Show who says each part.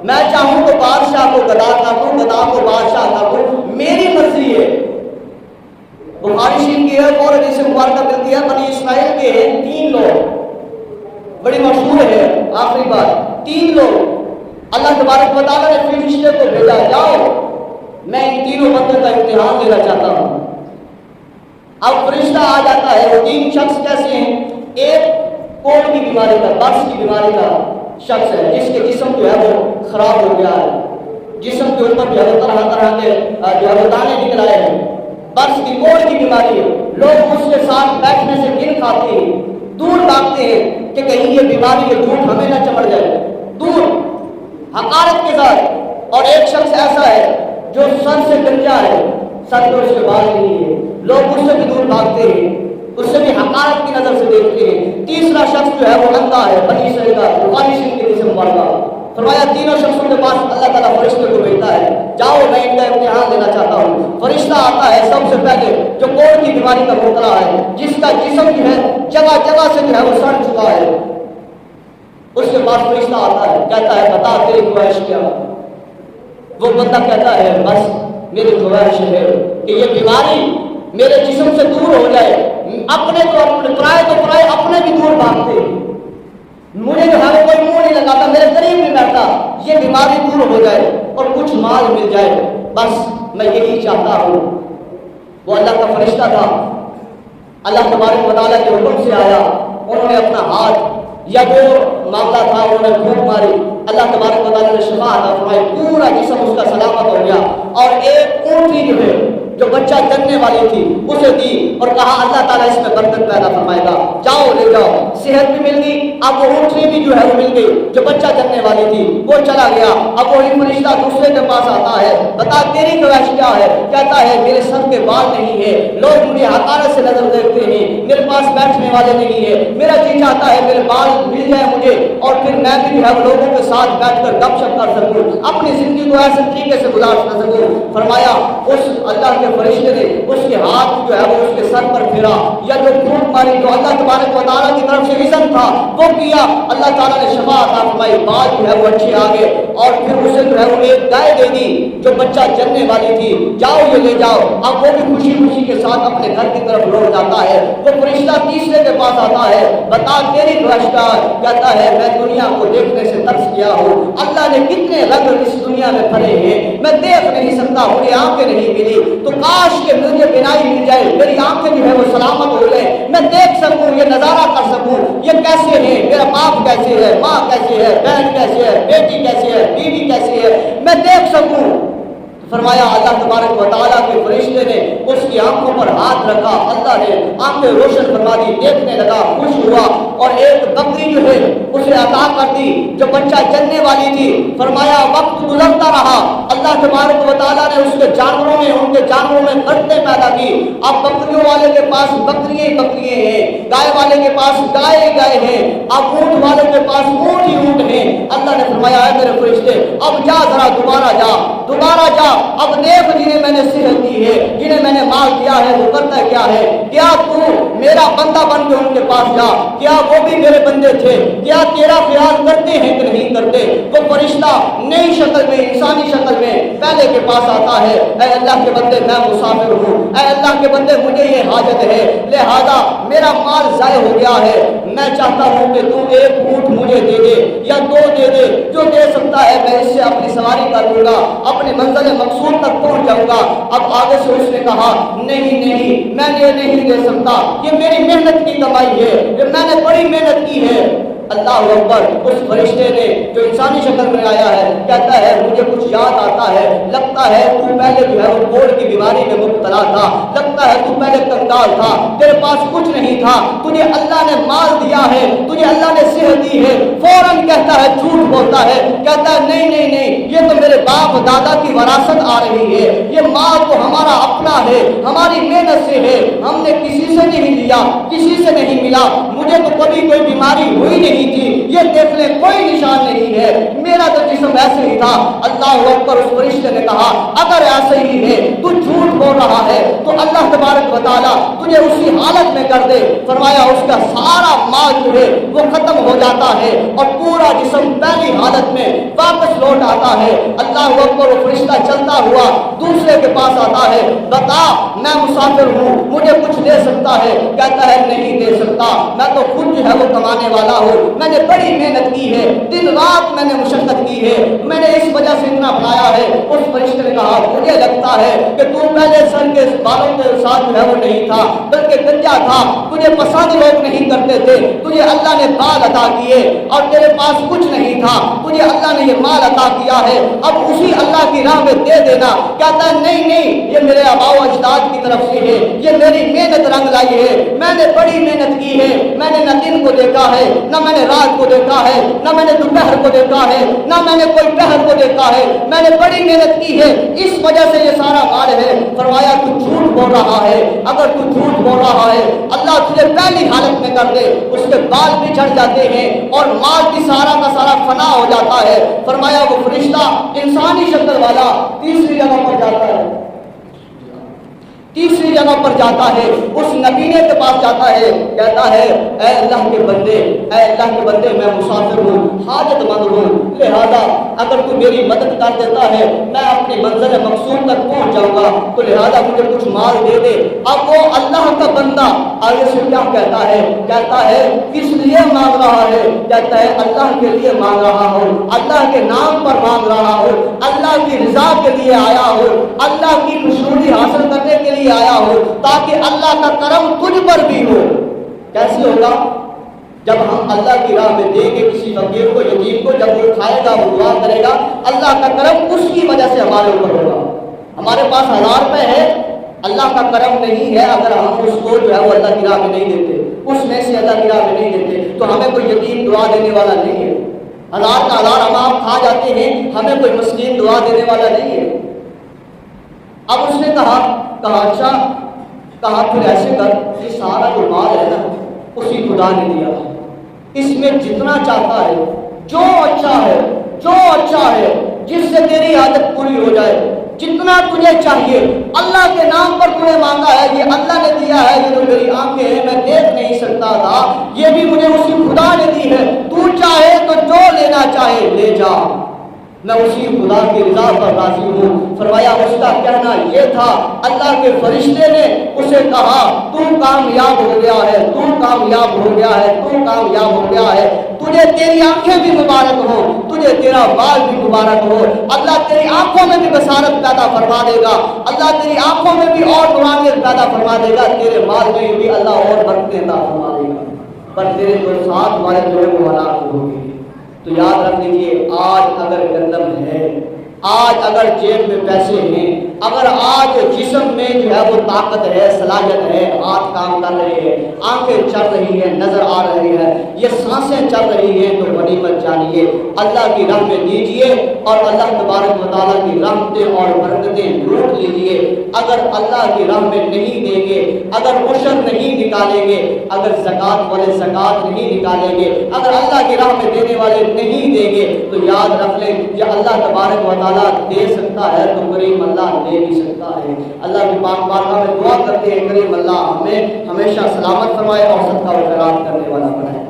Speaker 1: میں چاہوں تو بادشاہ کو گدا کر دوں، گدا کو بادشاہ کر دوں، میری مرضی ہے۔ بخاری شریف کی ایک اور حدیث مبارکہ ملتی ہے، بنی اسرائیل کے 3 لوگ، بڑی مشہور ہے، آخری بات، 3 لوگ اللہ تبارک و تعالیٰ نے فرشتے کو بھیجا، جاؤ میں ان تینوں بندوں کا امتحان لینا چاہتا ہوں۔ اب فرشتہ آ جاتا ہے، وہ 3 شخص کیسے ہیں؟ ایک کوڑ کی بیماری کا، برس کی بیماری کا شخص ہے، جس کے جسم جو ہے وہ خراب ہو گیا ہے، جسم کے اوپر جو ہے طرح طرح کے جو ہے دانے نکل آئے ہیں، برس کی کوڑ کی بیماری ہے۔ لوگ اس کے ساتھ بیٹھنے سے گن کھاتے ہیں، دور بھاگتے ہیں کہ کہیں یہ بیماری کے جھوٹ ہمیں نہ چمڑ جائے، دور حقارت کے ساتھ۔ اور ایک شخص ایسا ہے جو سر سے گنجا ہے، سر پر اس کے بال نہیں ہے، لوگ اس سے بھی دور بھاگتے ہیں، اس سے بھی حقارت کی نظر سے دیکھتے ہیں۔ تیسرا شخص جو ہے وہ اندھا ہے، بنی اسرائیل کا، بخاری شریف کے جسم مبارکہ۔ فرمایا تینوں شخصوں کے پاس اللہ تعالیٰ فرشتے کو بھیجتا ہے، جاؤ میں ان کا امتحان لینا چاہتا ہوں۔ فرشتہ آتا ہے سب سے پہلے جو کوڑ کی بیماری کا مبتلا ہے، جس کا جسم جو ہے جگہ جگہ سے جو ہے وہ سڑ چکا ہے، اس کے پاس فرشتہ آتا ہے، کہتا ہے بتا تیری خواہش کیا؟ وہ بندہ کہتا ہے بس میری خواہش ہے کہ یہ بیماری میرے جسم سے دور ہو جائے، اپنے تو اپنے، پرائے تو پرائے، اپنے بھی دور بھاگتے، مجھے جو ہے کوئی منہ نہیں لگاتا، میرے قریب نہیں بیٹھتا، یہ بیماری دور ہو جائے اور کچھ مال مل جائے، بس میں یہی چاہتا ہوں۔ وہ اللہ کا فرشتہ تھا، اللہ تبارک و تعالیٰ کے حکم سے آیا، انہوں نے اپنا ہاتھ یا وہ معاملہ تھا انہوں نے پھونک ماری، اللہ تبارک و تعالیٰ نے شفا عطا فرمائی، پورا جسم اس کا سلامت ہو گیا۔ اور ایک اونٹی جو ہے جو بچہ جننے والی تھی اسے دی اور کہا اللہ تعالیٰ اس میں برکت پیدا فرمائے گا، جاؤ لے جاؤ، صحت بھی مل گئی۔ اب وہ اونٹی بھی جو ہے وہ مل گئی جو بچہ جننے والی تھی، وہ چلا گیا۔ اب وہی فرشتہ دوسرے کے پاس آتا ہے، بتا تیری خواہش کیا ہے؟ کہتا ہے میرے سر کے بال نہیں ہے، لوگ مجھے حقارت سے نظر دیکھتے ہیں، میرے پاس بیٹھنے والے نہیں ہے، میرا جی چاہتا ہے میرے بال مل جائے مجھے اور پھر میں بھی جو ہے لوگوں کے ساتھ بیٹھ کر گپ شپ کر سکوں، اپنی زندگی کو ایسے طریقے سے گزار سکوں۔ فرمایا اس اللہ کے فرشتے نے اس کے ہاتھ جو ہے وہ اس کے سر پر پھیرا، یا جو پھونک ماری جو اللہ تبارک و تعالیٰ کی طرف سے اذن تھا وہ کیا، اللہ تعالیٰ نے شفا عطا فرمائی، بال جو ہے وہ اچھے آ گئے۔ اور پھر اسے جو ہے وہ ایک گائے دے دی جو بچہ جننے والی تھی، جاؤ یہ لے جاؤ۔ اب وہ بھی خوشی خوشی کے ساتھ اپنے گھر کی طرف لوٹ جاتا ہے۔ وہ فرشتہ تیسرے کے پاس آتا ہے، بتا تیری خواہش کیا؟ کہتا ہے میں دنیا کو دیکھنے سے ترس گیا ہوں، اللہ نے کتنے رنگ اس دنیا میں بھرے ہیں، میں دیکھ نہیں سکتا، مجھے آنکھیں نہیں ملی، تو کاش کہ مجھے بینائی مل جائے، میری آنکھیں جو ہے وہ سلامت ہو جائے، میں دیکھ سکوں، یہ نظارہ کر سکوں، یہ کیسے ہے، میرا باپ کیسے ہے، ماں کیسے ہے، بہن کیسے ہے، بیٹی کیسے ہے، بیوی کیسے ہے، میں دیکھ سکوں۔ فرمایا اللہ تبارک و تعالیٰ کے فرشتے نے اس کی آنکھوں پر ہاتھ رکھا، اللہ نے آنکھیں روشن فرما دی، دیکھنے لگا، خوش ہوا اور ایک بکری جو ہے اسے عطا کر دی جو بچہ جننے والی تھی۔ فرمایا وقت گزرتا رہا، اللہ تبارک و تعالیٰ نے اس کے جانوروں میں، ان کے جانوروں میں فرقیں پیدا کی۔ اب بکریوں والے کے پاس بکریاں ہی بکریاں ہیں، گائے والے کے پاس گائے ہی گائے ہیں، اب اونٹ والے کے پاس اونٹ ہی اونٹ ہیں۔ اللہ نے فرمایا اے میرے فرشتے اب جا، ذرا دوبارہ جا، دوبارہ جا، اب دیکھ جنہیں میں نے صحت دی ہے، جنہیں میں نے مال دیا ہے وہ کرتا کیا ہے، کیا تو میرا بندہ بن کے ان کے پاس جا، کیا وہ بھی میرے بندے تھے، کیا تیرا خیال کرتے ہیں کہ نہیں کرتے؟ وہ فرشتہ نئی شکل میں، انسانی شکل میں پہلے کے پاس آتا ہے، اے اللہ کے بندے میں مسافر ہوں، اے اللہ کے بندے مجھے یہ حاجت ہے، لہذا میرا مال ضائع ہو گیا ہے، میں چاہتا ہوں کہ تو ایک اونٹ مجھے دے دے یا 2 دے دے، جو دے سکتا ہے میں اس سے اپنی سواری کر لوں گا، اپنے منزل مقصود تک پہنچ جاؤں گا۔ اب آگے سے اس نے کہا نہیں نہیں میں یہ نہیں دے سکتا، یہ میری محنت کی کمائی ہے، یہ میں نے بڑی محنت کی ہے۔ اللہ اکبر، اس فرشتے نے جو انسانی شکل میں آیا ہے کہتا ہے مجھے کچھ یاد آتا ہے، لگتا ہے تو پہلے جو ہے وہ کوڑ کی بیماری میں مبتلا تھا، لگتا ہے تو پہلے کنگال تھا، تیرے پاس کچھ نہیں تھا، تجھے اللہ نے مال دیا ہے، تجھے اللہ نے صحت دی ہے، فوراً کہتا ہے جھوٹ بولتا ہے، کہتا ہے نہیں نہیں نہیں یہ تو میرے باپ دادا کی وراثت آ رہی ہے، یہ مال تو ہمارا اپنا ہے، ہماری محنت سے ہے، ہم نے کسی سے نہیں لیا، کسی سے نہیں ملا، مجھے تو کبھی کوئی بیماری ہوئی نہیں تھی، یہ دیکھ لیں کوئی نشان نہیں ہے، میرا تو جسم ایسے ہی تھا۔ اللہ اکبر، اس فرشتے نے کہا اگر ایسے ہی ہے تو جھوٹ بول رہا ہے تو اللہ تبارک و تعالیٰ تجھے اسی حالت میں کر دے۔ فرمایا اس کا سارا مال جو ہے وہ ختم ہو جاتا ہے اور پورا جسم پہلی حالت میں واپس لوٹ آتا آتا ہے, اللہ اکبر, وہ فرشتہ چلتا ہوا دوسرے کے پاس آتا ہے, بتا میں مسافر ہوں, مجھے کچھ دے سکتا ہے؟ کہتا ہے نہیں دے سکتا, میں تو خود جو ہے وہ کمانے والا ہوں, میں نے بڑی محنت کی ہے, دن رات میں نے مشقت کی ہے, میں نے اس وجہ سے اتنا پڑھایا ہے. اس فرشتے نے کہا مجھے لگتا ہے کہ تو پہلے سر کے بالوں کے ساتھ جو ہے وہ نہیں تھا, بلکہ گنجا تھا, تجھے پسند لوگ نہیں کرتے تھے, تجھے اللہ نے بال عطا کیے اور تیرے پاس کچھ نہیں تھا, تجھے اللہ نے یہ مال عطا کیا ہے, اب اسی اللہ کی راہ میں دے دینا. کہتا ہے نہیں نہیں, یہ میرے آباء و اجداد کی طرف سے ہے, یہ میری محنت رنگ لائی ہے, میں نے بڑی محنت کی ہے, میں نے نہ دن کو دیکھا ہے, نہ میں نے رات کو دیکھا ہے, نہ میں نے دوپہر کو دیکھا ہے, نہ میں نے کوئی پہر کو دیکھا ہے, میں نے بڑی محنت کی ہے, اس وجہ سے یہ سارا مال ہے. فرمایا تو جھوٹ بول رہا ہے, اگر تو جھوٹ بول رہا ہے اللہ تجھے پہلی حالت میں کر دے, اس کے بال بھی جھڑ جاتے ہیں اور مال بھی سارا کا سارا فنا ہو جاتا ہے. فرمایا وہ فرشتہ انسانی شکل والا تیسری جگہ پر جاتا ہے, تیسری جگہ پر جاتا ہے, اس نبینے کے پاس جاتا ہے, کہتا ہے اے اللہ کے بندے, اے اللہ کے بندے, میں مسافر ہوں, حاجت مند ہوں, لہذا اگر تو میری مدد کر دیتا ہے میں اپنی منزل مقصود تک پہنچ جاؤں گا, تو لہذا مجھے کچھ مال دے دے. اب وہ اللہ کا بندہ آگے سے کیا کہتا ہے, کہتا ہے کس لیے مانگ رہا ہے؟ کہتا ہے اللہ کے لیے مانگ رہا ہوں, اللہ کے نام پر مانگ رہا ہوں, اللہ کی رضا کے لیے آیا ہوں, اللہ کی خوشنودی حاصل کرنے کے لیے آیا ہو, تاکہ اللہ کا کرم تجھ پر بھی ہو. کیسے ہوگا؟ جب ہم اللہ کی راہ میں دیں گے کسی فقیر کو, یتیم کو, جب وہ کھائے گا, وہ دعا کرے گا, اللہ کا کرم اس کی وجہ سے ہمارے اوپر ہوگا. ہمارے پاس 1000 روپے ہے, اللہ کا کرم نہیں ہے اگر ہم اس کو جو ہے وہ اللہ کی راہ میں نہیں دیتے, اس میں سے اللہ کی راہ میں نہیں دیتے, تو ہمیں کوئی یتیم دعا دینے والا نہیں ہے. 1000 کا 1000 ہم آپ کھا جاتے ہیں, ہمیں کوئی مسکین دعا دینے والا نہیں ہے. اب اس نے کہا اچھا, کہا پھر ایسے کر, یہ سارا جو مال ہے نا اسی خدا نے دیا, اس میں جتنا چاہتا ہے, جو اچھا ہے, جس سے تیری عادت پوری ہو جائے, جتنا تجھے چاہیے, اللہ کے نام پر تجھے مانگا ہے, یہ اللہ نے دیا ہے, یہ جو میری آنکھیں ہیں میں دیکھ نہیں سکتا تھا, یہ بھی مجھے اسی خدا نے دی ہے, تو چاہے تو جو لینا چاہے لے جا, میں اسی خدا کی رضا پر راضی ہوں. فرمایا اس کا کہنا یہ تھا, اللہ کے فرشتے نے اسے کہا تو کامیاب ہو گیا ہے, تو کامیاب ہو گیا ہے, تو کامیاب ہو گیا ہے, تجھے تیری آنکھیں بھی مبارک ہو, تجھے تیرا بال بھی مبارک ہو, اللہ تیری آنکھوں میں بھی بصارت پیدا فرما دے گا, اللہ تیری آنکھوں میں بھی اور نورانیت پیدا فرما دے گا, تیرے مال میں بھی اللہ اور برکتیں عطا فرما دے گا, پر تیرے جو ساتھ والے جو ہے وہ ہلاک ہوگی. تو یاد رکھ لیجیے, آج اگر گندم ہے, آج اگر جیب میں پیسے ہیں, اگر آج جسم میں جو ہے وہ طاقت ہے, صلاحیت ہے, ہاتھ کام کر رہے ہیں, آنکھیں چل رہی ہیں, نظر آ رہی ہے, یہ سانسیں چل رہی ہیں, تو غنیمت جانیے, اللہ کی راہ میں دیجیے اور اللہ تبارک و تعالیٰ کی رحمتیں اور برکتیں لوٹ لیجیے. اگر اللہ کی راہ میں نہیں دیں گے, اگر عشر نہیں نکالیں گے, اگر زکوٰۃ والے زکوٰۃ نہیں نکالیں گے, اگر اللہ کی راہ میں دینے والے نہیں دیں گے, تو یاد رکھ لیں کہ اللہ تبارک و تعالیٰ دے سکتا ہے تو کریم اللہ دے بھی سکتا ہے. اللہ کی پاک بارگاہ میں دعا کرتے ہیں کریم اللہ ہمیں ہمیشہ سلامت فرمائے اور صدقہ و خیرات کرنے والا بنائے.